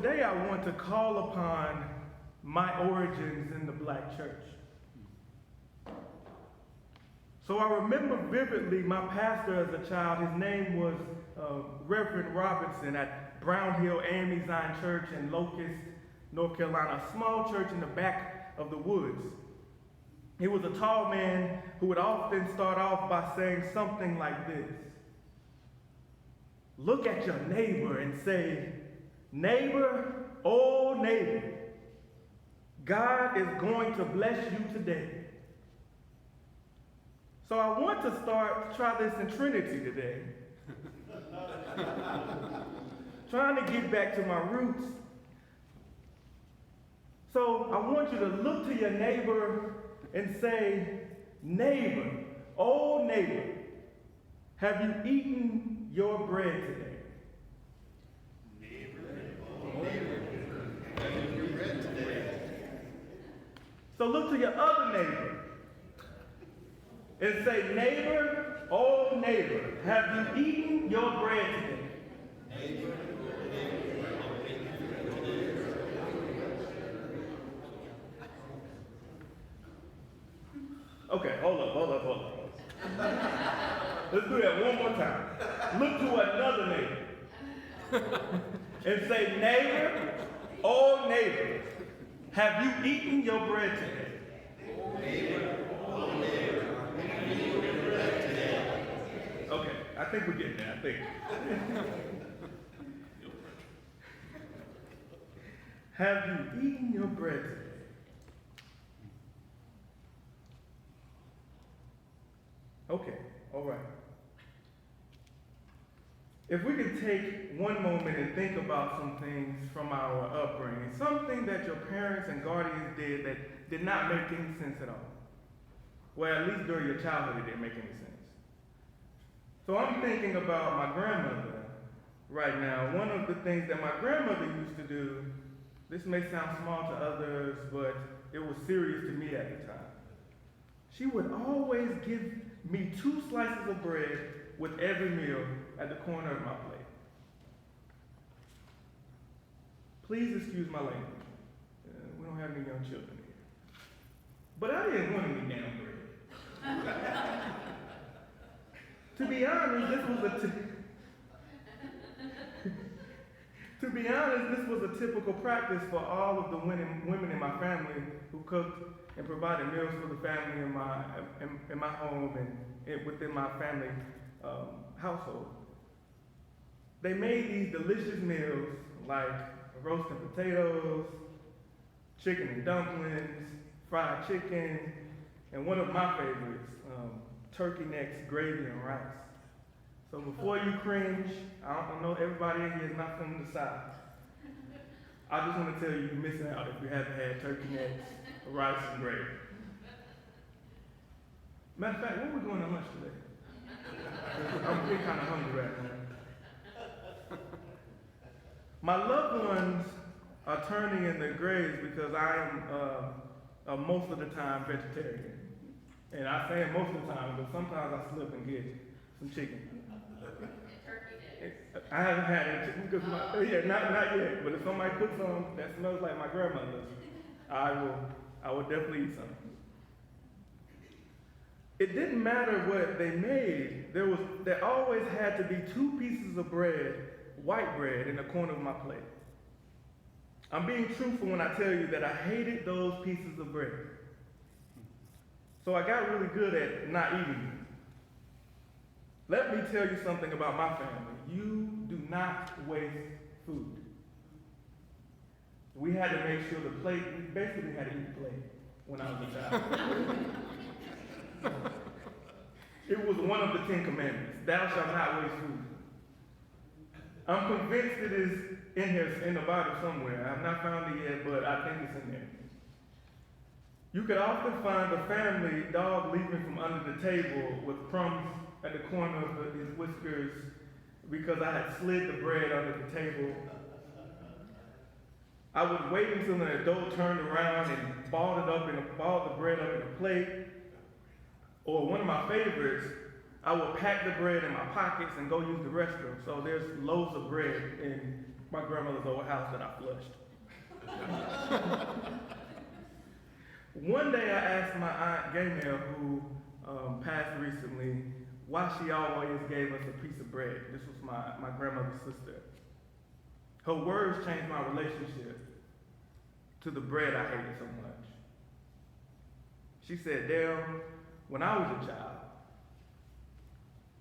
Today I want to call upon my origins in the black church. So I remember vividly my pastor as a child. His name was Reverend Robinson at Brown Hill AME Zion Church in Locust, North Carolina, a small church in the back of the woods. He was a tall man who would often start off by saying something like this: look at your neighbor and say, neighbor, oh neighbor, God is going to bless you today. So I want to try this in Trinity today. Trying to get back to my roots. So I want you to look to your neighbor and say, neighbor, oh neighbor, have you eaten your bread today? Neighbor, oh neighbor, have you eaten your bread today? So look to your other neighbor and say, neighbor, oh neighbor, have you eaten your bread today? Neighbor, oh neighbor, have you eaten your bread today? Okay, hold up. Let's do that one more time. Look to another neighbor and say, neighbor, oh neighbor, have you eaten your bread today? Neighbor, oh neighbor, have you eaten your bread today? Okay, I think we're getting there, I think. Have you eaten your bread today? Okay, all right. If we could take one moment and think about some things from our upbringing, something that your parents and guardians did that did not make any sense at all. Well, at least during your childhood, it didn't make any sense. So I'm thinking about my grandmother right now. One of the things that my grandmother used to do, this may sound small to others, but it was serious to me at the time. She would always give me 2 slices of bread with every meal at the corner of my plate. Please excuse my language. We don't have any young children here. But I didn't want any damn bread. To be honest, this was a typical practice for all of the women in my family who cooked and provided meals for the family in my home and within my family household. They made these delicious meals like roasted potatoes, chicken and dumplings, fried chicken, and one of my favorites, turkey necks, gravy, and rice. So before you cringe, I don't know, everybody in here is not from the South. I just want to tell you, you're missing out if you haven't had turkey necks, rice, and gravy. Matter of fact, where are we going to lunch today? I'm getting kind of hungry right now. My loved ones are turning in their graves because I am most of the time vegetarian. And I say most of the time, but sometimes I slip and get some chicken. Turkey necks. I haven't had it because not yet. But if somebody cooks some that smells like my grandmother's, I will definitely eat some. It didn't matter what they made. There always had to be 2 pieces of bread, white bread, in the corner of my plate. I'm being truthful when I tell you that I hated those pieces of bread. So I got really good at not eating them. Let me tell you something about my family. You do not waste food. We had to make sure the plate, we basically had to eat the plate when I was a child. It was one of the 10 commandments. Thou shalt not waste food. I'm convinced it is in here, in the Bible somewhere. I have not found it yet, but I think it's in there. You could often find a family dog leaping from under the table with crumbs at the corner of his whiskers because I had slid the bread under the table. I would wait until an adult turned around and balled the bread up in a plate. Or one of my favorites, I would pack the bread in my pockets and go use the restroom. So there's loaves of bread my grandmother's old house that I flushed. One day I asked my aunt Gaynell, who passed recently, why she always gave us a piece of bread. This was my grandmother's sister. Her words changed my relationship to the bread I hated so much. She said, Dale, when I was a child,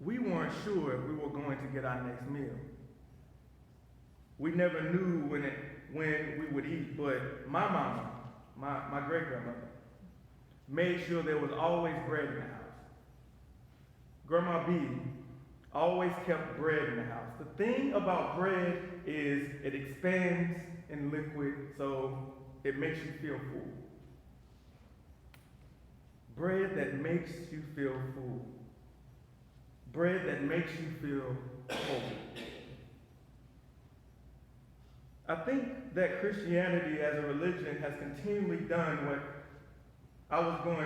we weren't sure if we were going to get our next meal. We never knew when we would eat, but my mama, my great-grandmother, made sure there was always bread in the house. Grandma B always kept bread in the house. The thing about bread is it expands in liquid, so it makes you feel full. Bread that makes you feel full. Bread that makes you feel full. I think that Christianity as a religion has continually done what I was doing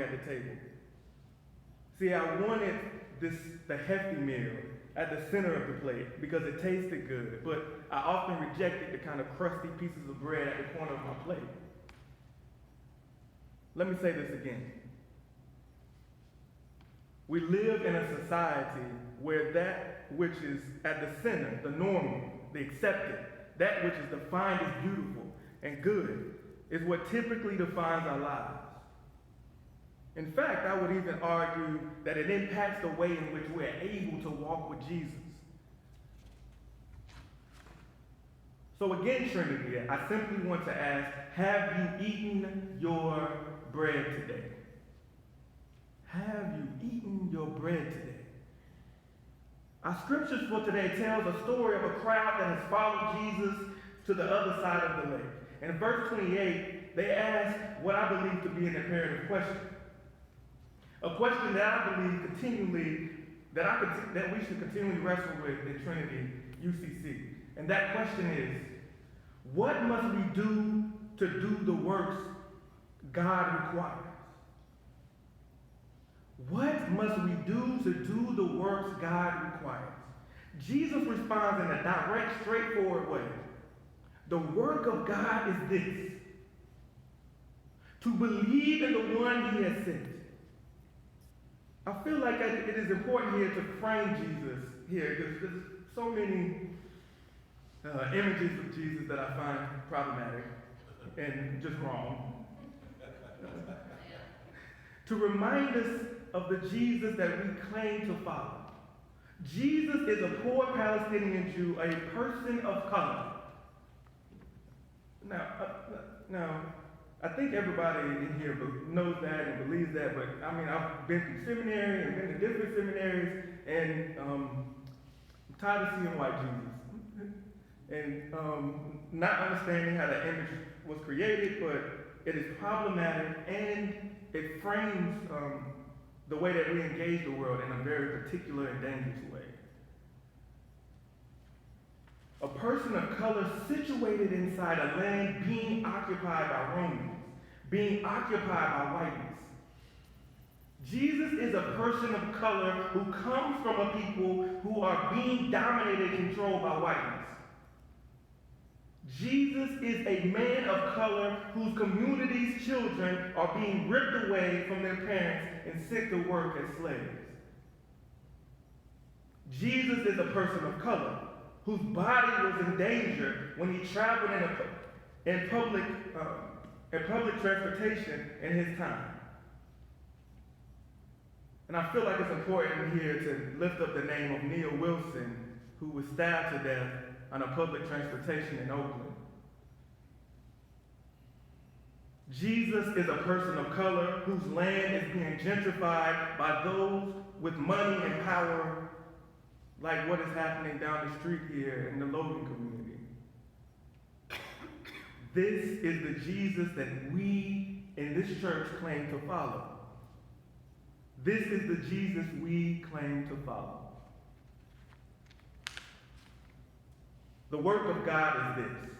at the table. See, I wanted the hefty meal at the center of the plate because it tasted good, but I often rejected the kind of crusty pieces of bread at the corner of my plate. Let me say this again. We live in a society where that which is at the center, the normal, the accepted, that which is defined as beautiful and good, is what typically defines our lives. In fact, I would even argue that it impacts the way in which we're able to walk with Jesus. So again, Trinity, I simply want to ask, have you eaten your bread today? Have you eaten your bread today? Our scriptures for today tells a story of a crowd that has followed Jesus to the other side of the lake. In verse 28, they ask what I believe to be an imperative question. A question that I believe that we should continually wrestle with in Trinity UCC. And that question is, what must we do to do the works God requires? What must we do to do the works God requires? Jesus responds in a direct, straightforward way. The work of God is this: to believe in the one he has sent. I feel like it is important here to frame Jesus here because there's so many images of Jesus that I find problematic and just wrong. To remind us of the Jesus that we claim to follow. Jesus is a poor Palestinian Jew, a person of color. Now, I think everybody in here knows that and believes that, but I mean, I've been through seminary and been to different seminaries, and I'm tired of seeing white Jesus. And not understanding how that image was created, but it is problematic and it frames the way that we engage the world in a very particular and dangerous way. A person of color situated inside a land being occupied by Romans, being occupied by whiteness. Jesus is a person of color who comes from a people who are being dominated and controlled by whiteness. Jesus is a man of color whose community's children are being ripped away from their parents and sent to work as slaves. Jesus is a person of color whose body was in danger when he traveled in public transportation in his time. And I feel like it's important here to lift up the name of Neil Wilson, who was stabbed to death on a public transportation in Oakland. Jesus is a person of color whose land is being gentrified by those with money and power, like what is happening down the street here in the Logan community. This is the Jesus that we in this church claim to follow. This is the Jesus we claim to follow. The work of God is this: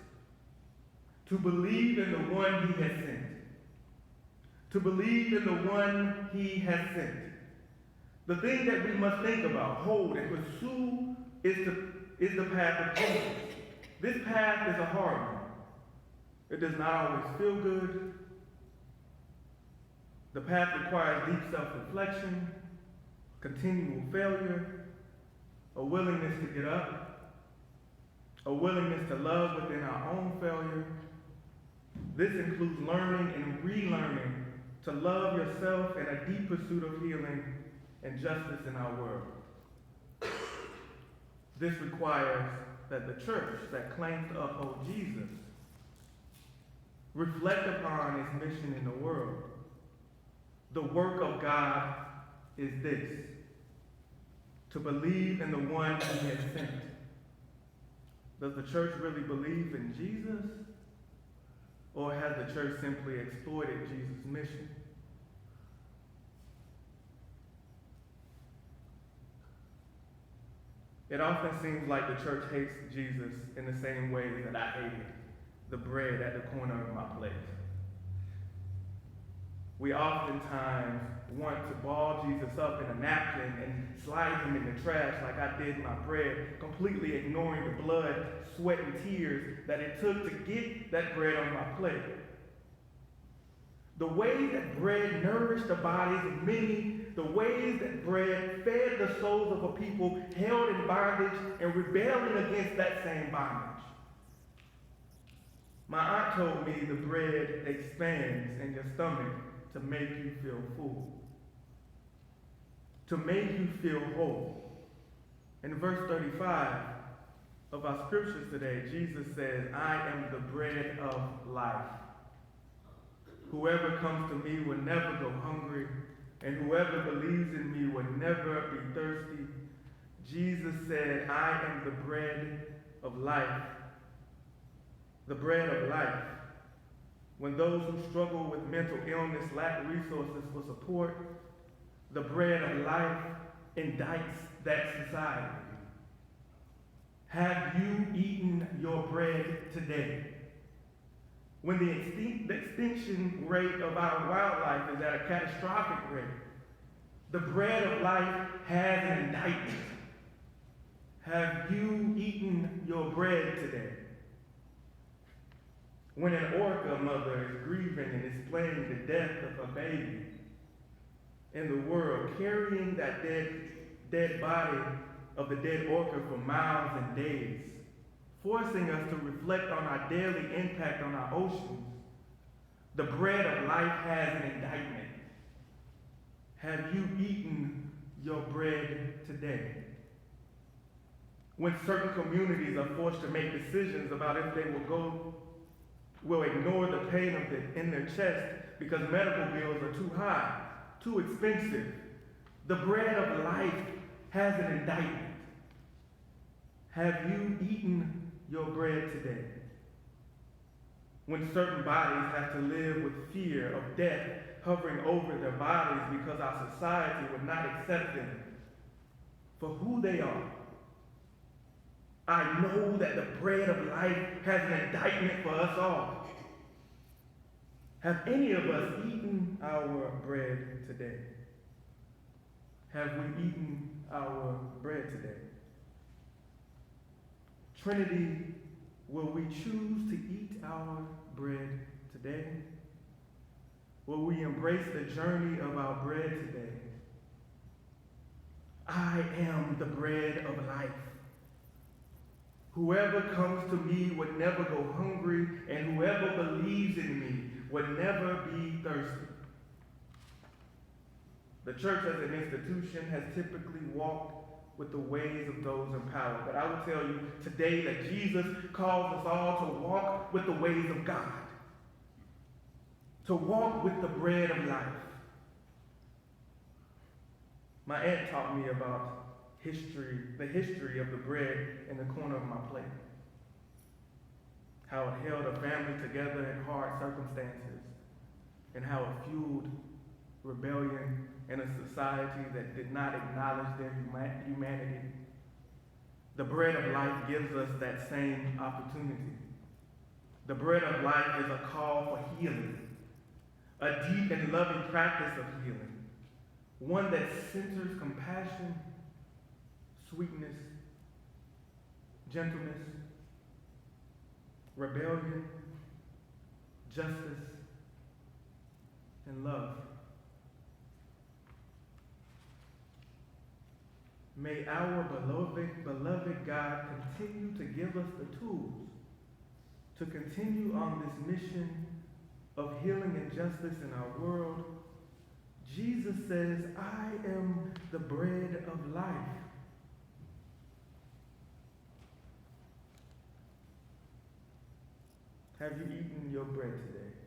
to believe in the one he has sent. To believe in the one he has sent. The thing that we must think about, hold, and pursue is to is the path of Jesus. This path is a hard one. It does not always feel good. The path requires deep self-reflection, continual failure, a willingness to get up, a willingness to love within our own failure. This includes learning and relearning to love yourself in a deep pursuit of healing and justice in our world. This requires that the church that claims to uphold Jesus reflect upon its mission in the world. The work of God is this: to believe in the one he has sent. Does the church really believe in Jesus? Or has the church simply exploited Jesus' mission? It often seems like the church hates Jesus in the same way that I hated the bread at the corner of my plate. We oftentimes want to ball Jesus up in a napkin and slide him in the trash like I did my bread, completely ignoring the blood, sweat, and tears that it took to get that bread on my plate. The ways that bread nourished the bodies of many, the ways that bread fed the souls of a people held in bondage and rebelling against that same bondage. My aunt told me the bread expands in your stomach to make you feel full, to make you feel whole. In verse 35 of our scriptures today, Jesus says, I am the bread of life. Whoever comes to me will never go hungry, and whoever believes in me will never be thirsty. Jesus said, I am the bread of life. The bread of life. When those who struggle with mental illness lack resources for support, the bread of life indicts that society. Have you eaten your bread today? When the extinction rate of our wildlife is at a catastrophic rate, the bread of life has an indictment. Have you eaten your bread today? When an orca mother is grieving and explaining the death of her baby in the world, carrying that dead body of the dead orca for miles and days, forcing us to reflect on our daily impact on our oceans, the bread of life has an indictment. Have you eaten your bread today? When certain communities are forced to make decisions about if they will ignore the pain in their chest because medical bills are too high, too expensive, the bread of life has an indictment. Have you eaten your bread today? When certain bodies have to live with fear of death hovering over their bodies because our society would not accept them for who they are, I know that the bread of life has an indictment for us all. Have any of us eaten our bread today? Have we eaten our bread today? Trinity, will we choose to eat our bread today? Will we embrace the journey of our bread today? I am the bread of life. Whoever comes to me would never go hungry, and whoever believes in me would never be thirsty. The church as an institution has typically walked with the ways of those in power. But I will tell you today that Jesus calls us all to walk with the ways of God, to walk with the bread of life. My aunt taught me about the history of the bread in the corner of my plate. How it held a family together in hard circumstances, and how it fueled rebellion in a society that did not acknowledge their humanity. The bread of life gives us that same opportunity. The bread of life is a call for healing, a deep and loving practice of healing, one that centers compassion, sweetness, gentleness, rebellion, justice, and love. May our beloved God continue to give us the tools to continue on this mission of healing and justice in our world. Jesus says, I am the bread of life. Have you eaten your bread today?